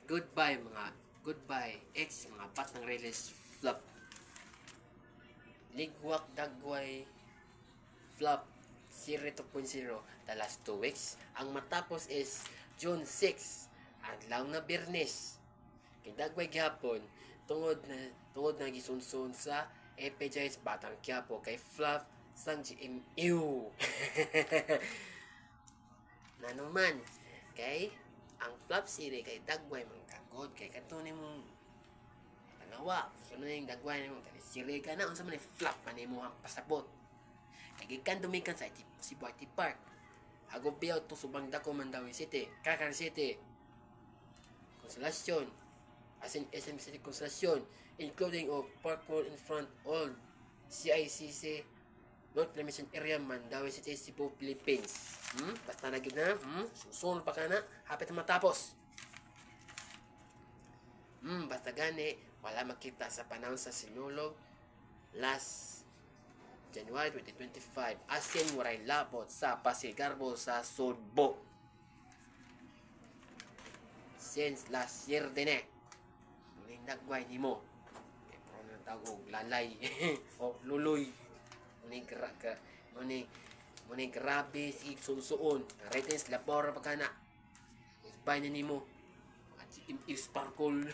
Goodbye mga goodbye ex mga batang release flop. Ligwak dagway flop Siri 2.0 the last 2 weeks. Ang matapos is June 6, adlaw na Biyernes. Kay dagway gihapon tungod na gisunsun sa EPJS Batang Quiapo kay flop sang GMU. Nanuman kay ang flop Siri kay dagway mga kagod kay kantunin mong tanawa so na yung dagway mo kay Siri ka na unsa man flop man mo ang pasabot kay gikan dumikan sa Cebu IT Park agog biyaw to subang dako Mandawi City, Kakar City, Consolacion, as in SM City Consolacion, including of parkour in front all CICC North Mission Area Mandawi City, Cebu, Philippines. Basta na gid na, susunod pa ka na, hapit na matapos. Basta gani, wala makita sa panahon sa Sinulog last January 2025. Asin waray labot sa Pasigarbo sa Sudbo. Since last year din muling nagway ni mo. Pero na tawag lalay o luloy. Muning grabe si susuon. Ratings labor pa kana. Isbay na nimo. At sparkle.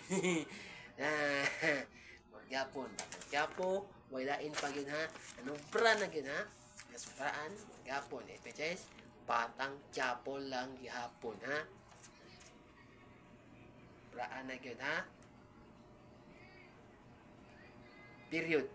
Magyapon. Magyapo. Walain pa yun ha. Anong brand na yun ha? Nasupraan. Magyapon. EPJS. Batang Quiapo lang gihapon ha. Braan na yun ha. Period.